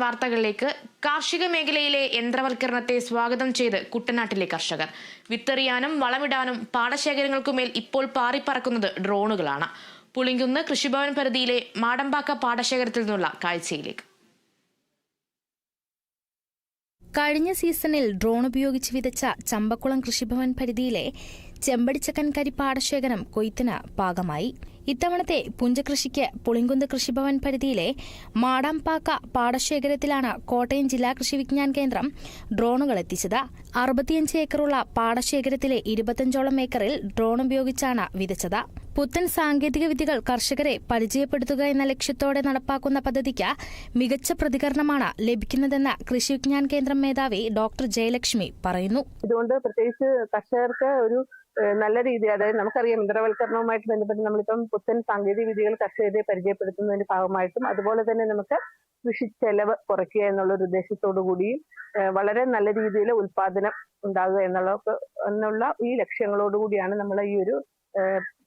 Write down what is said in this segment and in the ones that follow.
വാർത്തകളിലേക്ക്. കാർഷിക മേഖലയിലെ യന്ത്രവൽക്കരണത്തെ സ്വാഗതം ചെയ്ത് കുട്ടനാട്ടിലെ കർഷകർ. വിത്തെറിയാനും വളമിടാനും പാടശേഖരങ്ങൾക്കുമേൽ ഇപ്പോൾ പാറിപ്പറക്കുന്നത് ഡ്രോണുകളാണ്. പുളിങ്കുന്ന് കൃഷിഭവൻ പരിധിയിലെ മാടമ്പാക്ക പാടശേഖരത്തിൽ നിന്നുള്ള കാഴ്ചയിലേക്ക്. കഴിഞ്ഞ സീസണിൽ ഡ്രോൺ ഉപയോഗിച്ച് വിതച്ച ചമ്പക്കുളം കൃഷിഭവൻ പരിധിയിലെ ചെമ്പടിച്ചക്കൻ കരി പാടശേഖരം കൊയ്ത്തിന് പാകമായി. ഇത്തവണത്തെ പുഞ്ചകൃഷിക്ക് പുളിങ്കുന്ന് കൃഷിഭവൻ പരിധിയിലെ മാടാമ്പാക്ക പാടശേഖരത്തിലാണ് കോട്ടയം ജില്ലാ കൃഷി വിജ്ഞാൻ കേന്ദ്രം ഡ്രോണുകൾ എത്തിച്ചത്. 65 ഏക്കറുള്ള പാടശേഖരത്തിലെ 25ഓളം ഏക്കറിൽ ഡ്രോൺ ഉപയോഗിച്ചാണ് വിതച്ചത്. പുത്തൻ സാങ്കേതിക വിദ്യകൾ കർഷകരെ പരിചയപ്പെടുത്തുക എന്ന ലക്ഷ്യത്തോടെ നടപ്പാക്കുന്ന പദ്ധതിക്ക് മികച്ച പ്രതികരണമാണ് ലഭിക്കുന്നതെന്ന് കൃഷി വിജ്ഞാൻ കേന്ദ്രം മേധാവി ഡോക്ടർ ജയലക്ഷ്മി പറയുന്നു. ഇതുകൊണ്ട് പ്രത്യേകിച്ച് കർഷകർക്ക് ഒരു നല്ല രീതി, അതായത് നമുക്കറിയാം യന്ത്രവൽക്കരണവുമായിട്ട് ബന്ധപ്പെട്ട് നമ്മളിപ്പം പുത്തൻ സാങ്കേതിക വിദ്യകൾ കർഷകരെ പരിചയപ്പെടുത്തുന്നതിന്റെ ഭാഗമായിട്ടും അതുപോലെ തന്നെ നമുക്ക് കൃഷി ചെലവ് കുറയ്ക്കുക എന്നുള്ള ഒരു ഉദ്ദേശത്തോടു കൂടിയും വളരെ നല്ല രീതിയിൽ ഉൽപാദനം ഉണ്ടാകുക എന്നുള്ള ഈ ലക്ഷ്യങ്ങളോടുകൂടിയാണ് നമ്മൾ ഈ ഒരു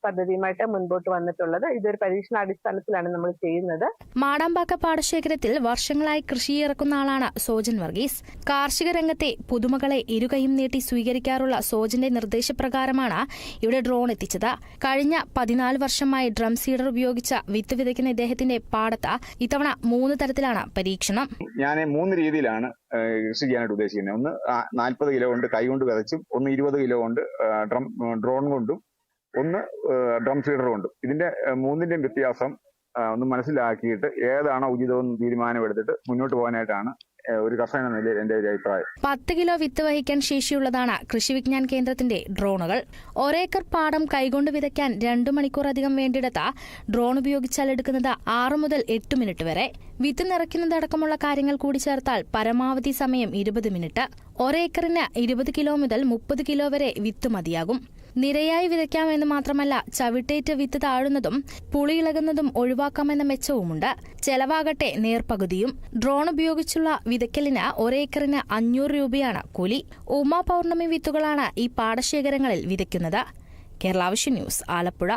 പദ്ധതിയുമായിട്ട് മുൻപോട്ട് വന്നിട്ടുള്ളത്. ഇതൊരു പരീക്ഷണാടിസ്ഥാനത്തിലാണ് നമ്മൾ ചെയ്യുന്നത്. മാടാമ്പാക്ക പാടശേഖരത്തിൽ വർഷങ്ങളായി കൃഷി ഇറക്കുന്ന ആളാണ് സോജൻ വർഗീസ്. കാർഷിക രംഗത്തെ പുതുമകളെ ഇരുകൈയും നീട്ടി സ്വീകരിക്കാറുള്ള സോജന്റെ നിർദ്ദേശപ്രകാരമാണ് ഇവിടെ ഡ്രോൺ എത്തിച്ചത്. കഴിഞ്ഞ 14 വർഷമായി ഡ്രം സീഡർ ഉപയോഗിച്ച് വിത്ത് വിതയ്ക്കുന്ന ഇദ്ദേഹത്തിന്റെ പാടത്ത് ഇത്തവണ 3 തരത്തിലാണ് പരീക്ഷണം. ഞാൻ 3 രീതിയിലാണ് കൃഷി ചെയ്യാനായിട്ട് ഉദ്ദേശിക്കുന്നത്. ഒന്ന് 40 കിലോ കൊണ്ട് കൈകൊണ്ട് വിതച്ചും, ഒന്ന് 20 കിലോ കൊണ്ട് ഡ്രോൺ കൊണ്ടും, ഒന്ന് ഡ്രം ഫീഡർ കൊണ്ടും. ഇതിന്റെ 3ന്റെയും വ്യത്യാസം ഒന്ന് മനസ്സിലാക്കിയിട്ട് ഏതാണോ ഉചിതമെന്ന് തീരുമാനമെടുത്തിട്ട് മുന്നോട്ട് പോകാനായിട്ടാണ് ഒരു കർഷകൻ എന്ന നിലയിൽ എന്റെ ഒരു അഭിപ്രായം. 10 കിലോ വിത്ത് വഹിക്കാൻ ശേഷിയുള്ളതാണ് കൃഷി വിജ്ഞാൻ കേന്ദ്രത്തിന്റെ ഡ്രോണുകൾ. ഒരേക്കർ പാടം കൈകൊണ്ട് വിതയ്ക്കാൻ 2 മണിക്കൂറധികം വേണ്ടിയിടത്ത ഡ്രോൺ ഉപയോഗിച്ചാൽ എടുക്കുന്നത് 6 മുതൽ 8 മിനിറ്റ് വരെ. വിത്ത് നിറയ്ക്കുന്നതടക്കമുള്ള കാര്യങ്ങൾ കൂടി ചേർത്താൽ പരമാവധി സമയം 20 മിനിറ്റ്. ഒരേക്കറിന് 20 കിലോ മുതൽ 30 കിലോ വരെ വിത്ത് മതിയാകും. നിരയായി വിതയ്ക്കാമെന്ന് മാത്രമല്ല, ചവിട്ടേറ്റ് വിത്ത് താഴുന്നതും പുളിയിളകുന്നതും ഒഴിവാക്കാമെന്ന മെച്ചവുമുണ്ട്. ചെലവാകട്ടെ നേർപകുതിയും. ഡ്രോൺ ഉപയോഗിച്ചുള്ള വിതയ്ക്കലിന് ഒരേക്കറിന് 500 രൂപയാണ് കൂലി. ഉമാ പൗർണമി വിത്തുകളാണ് ഈ പാടശേഖരങ്ങളിൽ വിതയ്ക്കുന്നത്. Kerala vision news, Alappuzha.